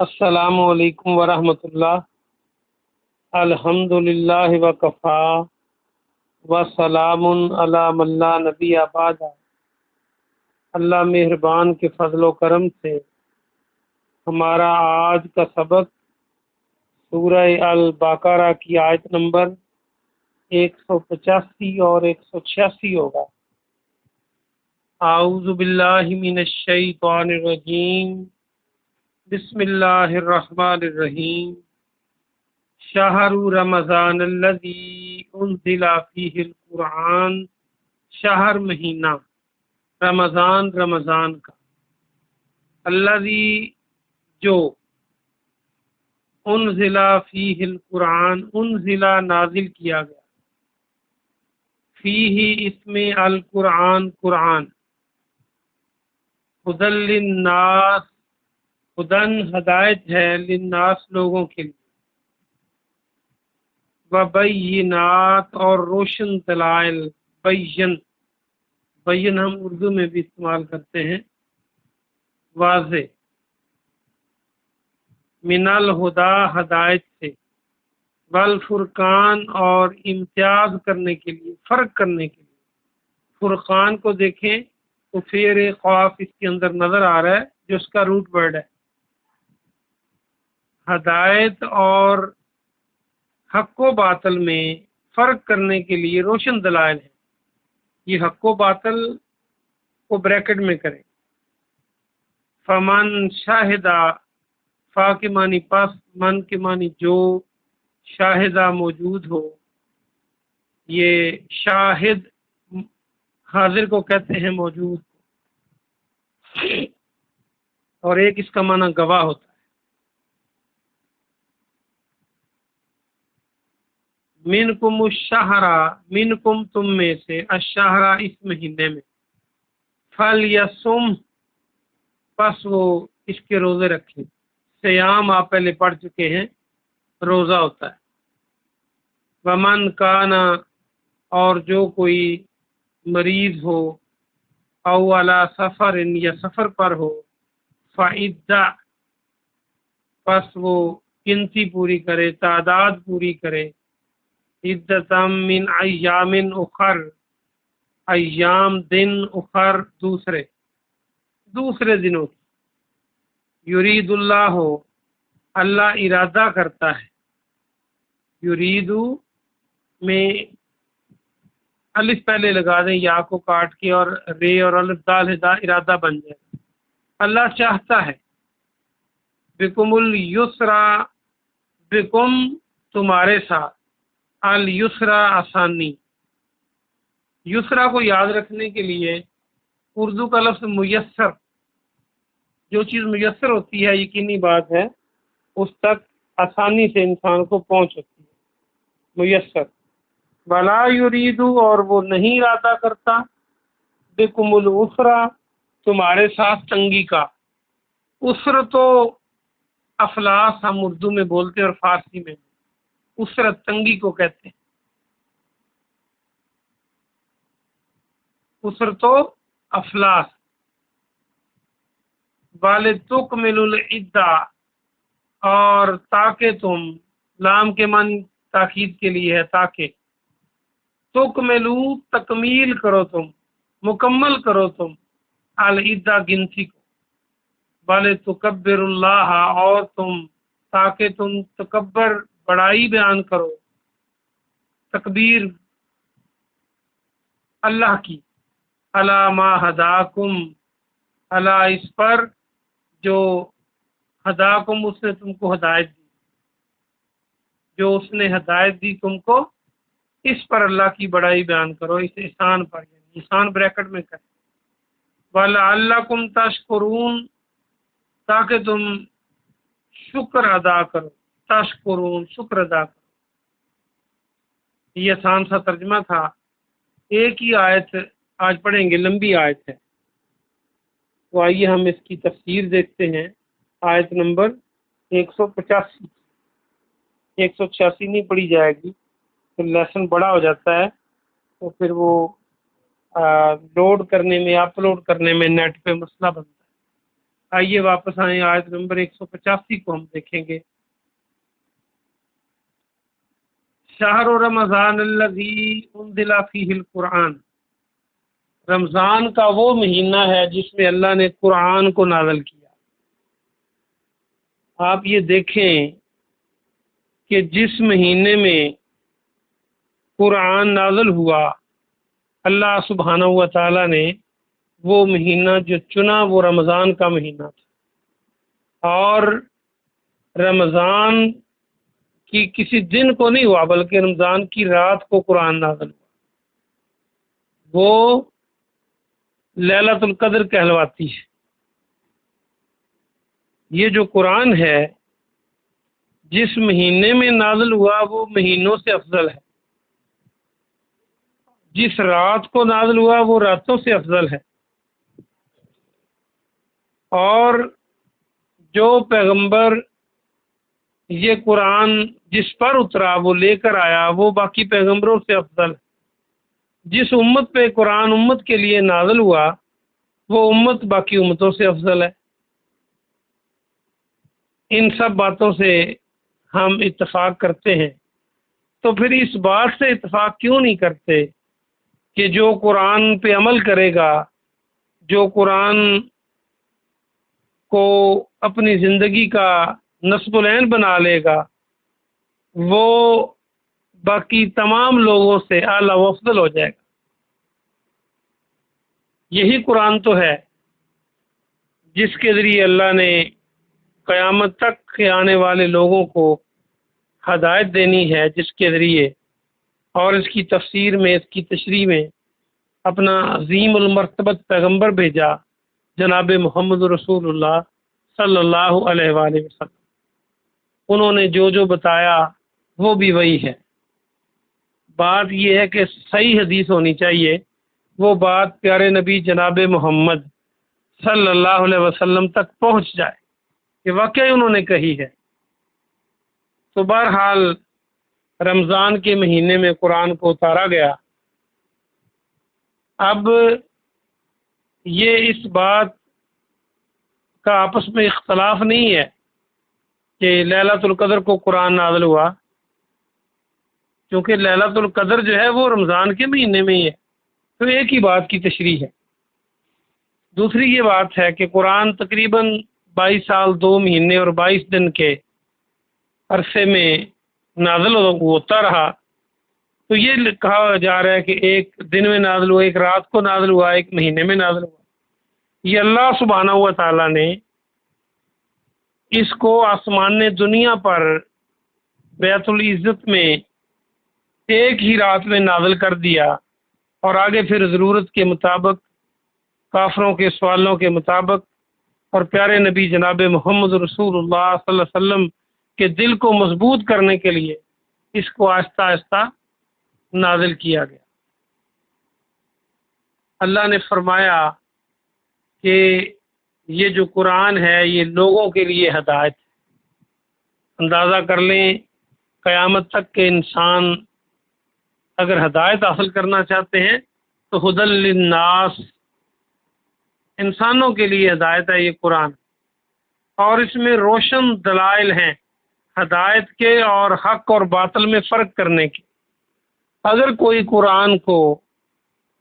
السلام علیکم ورحمۃ اللہ۔ الحمد للہ وکفا وسلام علی من لا نبی بعد۔ اللہ مہربان کے فضل و کرم سے ہمارا آج کا سبق سورہ البقرہ کی آیت نمبر 185 اور 186 ہوگا۔ اعوذ باللہ من الشیطان الرجیم، بسم اللہ الرحمن الرحیم۔ شہر رمضان الذی انزل فیہ القرآن، شہر مہینہ، رمضان کا، الذی جو، انزل فیہ القرآن، انزل نازل کیا گیا، فیہ اس میں القرآن قرآن، ہدی للناس، ہدن ہدایت ہے، للناس لوگوں کے لیے، وبینات اور روشن دلائل، بین ہم اردو میں بھی استعمال کرتے ہیں، واضح، من الہدا ہدایت سے، والفرقان اور امتیاز کرنے کے لیے، فرق کرنے کے لیے۔ فرقان کو دیکھیں تو فیر قاف اس کے اندر نظر آ رہا ہے جو اس کا روٹ ورڈ ہے۔ ہدایت اور حق و باطل میں فرق کرنے کے لیے روشن دلائل ہیں۔ یہ حق و باطل کو بریکٹ میں کریں۔ فمن شاہدہ، فا کے معنی پس، من کے معنی جو، شاہدہ موجود ہو۔ یہ شاہد حاضر کو کہتے ہیں، موجود، اور ایک اس کا معنی گواہ ہوتا ہے۔ منکم الشہرا، منکم تم میں سے، الشہرا اس مہینے میں، فلیصم پس وہ اس کے روزے رکھیں۔ سیام آپ پہلے پڑھ چکے ہیں، روزہ ہوتا ہے۔ ومن کانا اور جو کوئی مریض ہو، او علی سفر یا سفر پر ہو، فعدہ پس وہ گنتی پوری کرے، تعداد پوری کرے، عدتم من ایام اخر، ایام دن، اخر دوسرے دنوں کی۔ یرید اللہ ہو، اللہ ارادہ کرتا ہے۔ یریدو میں الف پہلے لگا دیں، یا کو کاٹ کے، اور رے اور الف دال ہدا ارادہ بن جائے گا۔ اللہ چاہتا ہے، بکم الیسرا، بکم تمہارے ساتھ، الیسرا آسانی۔ یسرا کو یاد رکھنے کے لیے اردو کا لفظ میسر، جو چیز میسر ہوتی ہے یقینی بات ہے اس تک آسانی سے انسان کو پہنچ سکتی ہے، میسر۔ ولا یریدو اور وہ نہیں ارادہ کرتا، بکم العسرا تمہارے ساتھ تنگی کا۔ عسر تو افلاس ہم اردو میں بولتے ہیں اور فارسی میں، عسرت تنگی کو کہتے ہیں۔ عسر تو افلاس۔ وَلِتُكْمِلُوا الْعِدَّةَ اور تاکہ تم، لام کے معنی تاکید کے لیے ہے، تاکہ، تکملو تکمیل کرو تم، مکمل کرو تم، العدہ گنتی کو، وَلِتُكَبِّرُوا اللَّهَ اور تم، تاکہ تم تکبر بڑائی بیان کرو، تکبیر اللہ کی، علی ما ہداکم، علی اس پر جو ہداکم اس نے تم کو ہدایت دی، جو اس نے ہدایت دی تم کو، اس پر اللہ کی بڑائی بیان کرو، اس احسان پر، یعنی احسان بریکٹ میں کریں۔ وَلَعَلَّكُمْ تَشْكُرُونَ تاکہ تم شکر ادا کرو، تشکرون شکر ادا کرو۔ یہ آسان سا ترجمہ تھا۔ ایک ہی آیت آج پڑھیں گے، لمبی آیت ہے، تو آئیے ہم اس کی تفسیر دیکھتے ہیں۔ آیت نمبر 185، 186 نہیں پڑھی جائے گی، پھر لیسن بڑا ہو جاتا ہے، تو پھر وہ لوڈ کرنے میں، اپلوڈ کرنے میں نیٹ پہ مسئلہ بنتا ہے۔ آئیے واپس آئیں، آیت نمبر 185 کو ہم دیکھیں گے۔ شہر رمضان الذی انزل فیہ القرآن، رمضان کا وہ مہینہ ہے جس میں اللہ نے قرآن کو نازل کیا۔ آپ یہ دیکھیں کہ جس مہینے میں قرآن نازل ہوا، اللہ سبحانہ و تعالیٰ نے وہ مہینہ جو چنا وہ رمضان کا مہینہ تھا، اور رمضان کی کسی دن کو نہیں ہوا بلکہ رمضان کی رات کو قرآن نازل ہوا۔ وہ لیلۃ القدر کہلواتی ہے۔ یہ جو قرآن ہے جس مہینے میں نازل ہوا وہ مہینوں سے افضل ہے، جس رات کو نازل ہوا وہ راتوں سے افضل ہے، اور جو پیغمبر یہ قرآن جس پر اترا وہ لے کر آیا وہ باقی پیغمبروں سے افضل ہے۔ جس امت پہ قرآن امت کے لیے نازل ہوا وہ امت باقی امتوں سے افضل ہے۔ ان سب باتوں سے ہم اتفاق کرتے ہیں، تو پھر اس بات سے اتفاق کیوں نہیں کرتے کہ جو قرآن پہ عمل کرے گا، جو قرآن کو اپنی زندگی کا نصب العین بنا لے گا، وہ باقی تمام لوگوں سے اعلیٰ و افضل ہو جائے گا۔ یہی قرآن تو ہے جس کے ذریعے اللہ نے قیامت تک کے آنے والے لوگوں کو ہدایت دینی ہے، جس کے ذریعے اور اس کی تفسیر میں، اس کی تشریح میں اپنا عظیم المرتبت پیغمبر بھیجا، جناب محمد رسول اللہ صلی اللہ علیہ وآلہ وسلم۔ انہوں نے جو جو بتایا وہ بھی وہی ہے۔ بات یہ ہے کہ صحیح حدیث ہونی چاہیے، وہ بات پیارے نبی جناب محمد صلی اللہ علیہ وسلم تک پہنچ جائے کہ واقعی انہوں نے کہی ہے۔ تو بہرحال رمضان کے مہینے میں قرآن کو اتارا گیا۔ اب یہ اس بات کا آپس میں اختلاف نہیں ہے کہ لیلۃ القدر کو قرآن نازل ہوا، کیونکہ لیلۃ القدر جو ہے وہ رمضان کے مہینے میں ہی ہے، تو ایک ہی بات کی تشریح ہے۔ دوسری یہ بات ہے کہ قرآن تقریباً 22 سال 2 مہینے اور 22 دن کے عرصے میں نازل ہوتا رہا، تو یہ کہا جا رہا ہے کہ ایک دن میں نازل ہوا، ایک رات کو نازل ہوا، ایک مہینے میں نازل ہوا۔ یہ اللہ سبحانہ و تعالیٰ نے اس کو آسمان دنیا پر بیت العزت میں ایک ہی رات میں نازل کر دیا، اور آگے پھر ضرورت کے مطابق، کافروں کے سوالوں کے مطابق، اور پیارے نبی جناب محمد رسول اللہ صلی اللہ علیہ وسلم کے دل کو مضبوط کرنے کے لیے اس کو آہستہ آہستہ نازل کیا گیا۔ اللہ نے فرمایا کہ یہ جو قرآن ہے یہ لوگوں کے لیے ہدایت ہے۔ اندازہ کر لیں قیامت تک کے انسان اگر ہدایت حاصل کرنا چاہتے ہیں تو ہدی للناس، انسانوں کے لیے ہدایت ہے یہ قرآن، اور اس میں روشن دلائل ہیں ہدایت کے اور حق اور باطل میں فرق کرنے کے۔ اگر کوئی قرآن کو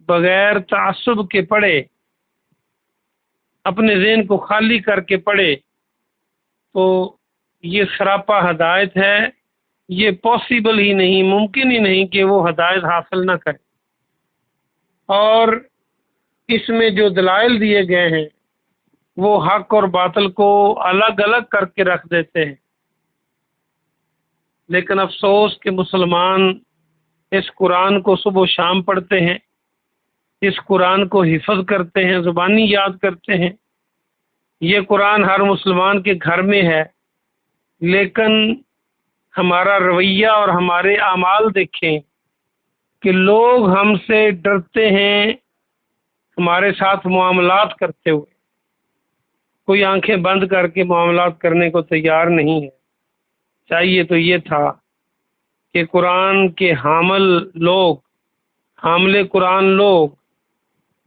بغیر تعصب کے پڑھے، اپنے ذہن کو خالی کر کے پڑھے، تو یہ سراپا ہدایت ہے۔ یہ پاسبل ہی نہیں، ممکن ہی نہیں کہ وہ ہدایت حاصل نہ کرے۔ اور اس میں جو دلائل دیے گئے ہیں وہ حق اور باطل کو الگ الگ کر کے رکھ دیتے ہیں، لیکن افسوس کہ مسلمان اس قرآن کو صبح و شام پڑھتے ہیں، اس قرآن کو حفظ کرتے ہیں، زبانی یاد کرتے ہیں۔ یہ قرآن ہر مسلمان کے گھر میں ہے، لیکن ہمارا رویہ اور ہمارے اعمال دیکھیں کہ لوگ ہم سے ڈرتے ہیں ہمارے ساتھ معاملات کرتے ہوئے۔ کوئی آنکھیں بند کر کے معاملات کرنے کو تیار نہیں ہے۔ چاہیے تو یہ تھا کہ قرآن کے حامل لوگ، حامل قرآن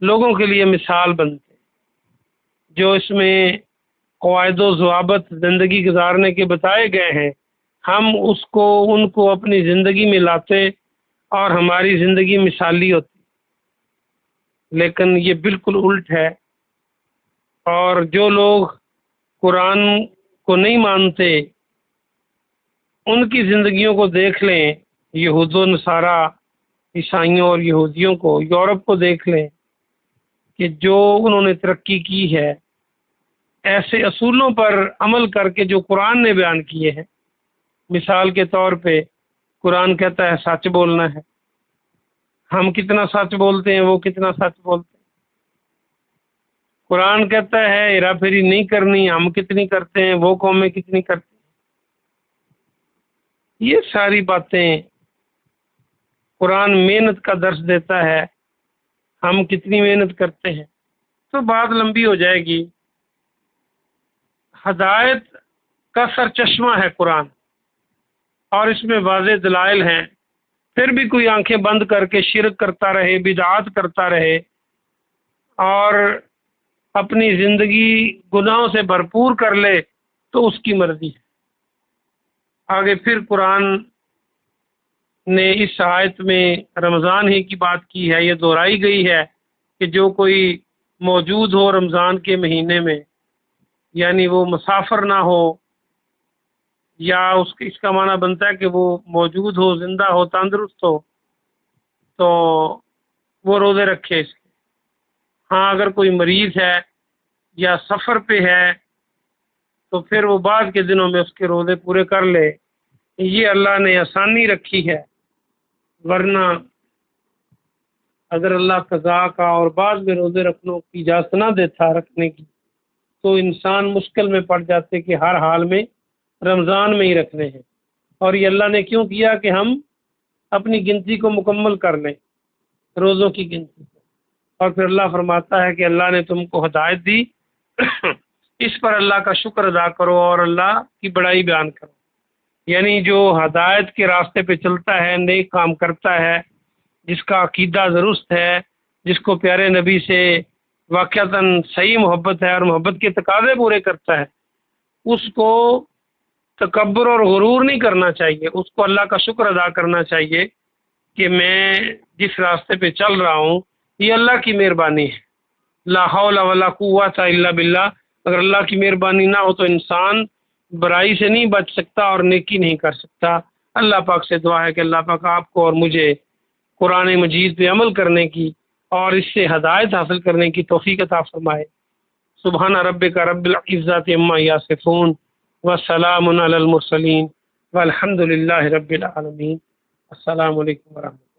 لوگوں کے لیے مثال بنتے، جو اس میں قواعد و ضوابط زندگی گزارنے کے بتائے گئے ہیں، ہم ان کو اپنی زندگی میں لاتے اور ہماری زندگی مثالی ہوتی، لیکن یہ بالکل الٹ ہے۔ اور جو لوگ قرآن کو نہیں مانتے ان کی زندگیوں کو دیکھ لیں، یہود و نصارہ، عیسائیوں اور یہودیوں کو، یورپ کو دیکھ لیں کہ جو انہوں نے ترقی کی ہے ایسے اصولوں پر عمل کر کے جو قرآن نے بیان کیے ہیں۔ مثال کے طور پہ قرآن کہتا ہے سچ بولنا ہے، ہم کتنا سچ بولتے ہیں، وہ کتنا سچ بولتے ہیں۔ قرآن کہتا ہے ہیرا پھیری نہیں کرنی، ہم کتنی کرتے ہیں، وہ قومیں کتنی کرتی ہیں۔ یہ ساری باتیں قرآن محنت کا درس دیتا ہے، ہم کتنی محنت کرتے ہیں۔ تو بات لمبی ہو جائے گی۔ ہدایت کا سرچشمہ ہے قرآن، اور اس میں واضح دلائل ہیں، پھر بھی کوئی آنکھیں بند کر کے شرک کرتا رہے، بدعات کرتا رہے اور اپنی زندگی گناہوں سے بھرپور کر لے تو اس کی مرضی ہے۔ آگے پھر قرآن نے اس آیت میں رمضان ہی کی بات کی ہے، یہ دہرائی گئی ہے کہ جو کوئی موجود ہو رمضان کے مہینے میں، یعنی وہ مسافر نہ ہو، یا اس کا معنی بنتا ہے کہ وہ موجود ہو، زندہ ہو، تندرست ہو، تو وہ روزے رکھے اس کے۔ ہاں اگر کوئی مریض ہے یا سفر پہ ہے تو پھر وہ بعد کے دنوں میں اس کے روزے پورے کر لے، یہ اللہ نے آسانی رکھی ہے۔ ورنہ اگر اللہ قضا کا اور بعد میں روزے رکھنے کی اجازت نہ دیتا رکھنے کی، تو انسان مشکل میں پڑ جاتے کہ ہر حال میں رمضان میں ہی رکھنے ہیں۔ اور یہ اللہ نے کیوں کیا کہ ہم اپنی گنتی کو مکمل کر لیں، روزوں کی گنتی کو۔ اور پھر اللہ فرماتا ہے کہ اللہ نے تم کو ہدایت دی، اس پر اللہ کا شکر ادا کرو اور اللہ کی بڑائی بیان کرو۔ یعنی جو ہدایت کے راستے پہ چلتا ہے، نیک کام کرتا ہے، جس کا عقیدہ درست ہے، جس کو پیارے نبی سے واقعتاً صحیح محبت ہے اور محبت کے تقاضے پورے کرتا ہے، اس کو تکبر اور غرور نہیں کرنا چاہیے، اس کو اللہ کا شکر ادا کرنا چاہیے کہ میں جس راستے پہ چل رہا ہوں یہ اللہ کی مہربانی ہے۔ لا حول ولا قوت الا باللہ، اگر اللہ کی مہربانی نہ ہو تو انسان برائی سے نہیں بچ سکتا اور نیکی نہیں کر سکتا۔ اللہ پاک سے دعا ہے کہ اللہ پاک آپ کو اور مجھے قرآن مجید پہ عمل کرنے کی اور اس سے ہدایت حاصل کرنے کی توفیق عطا فرمائے۔ سبحان ربک رب العزت عما یصفون وسلام علی المرسلین والحمد للہ رب العالمین۔ السلام علیکم ورحمۃ اللہ۔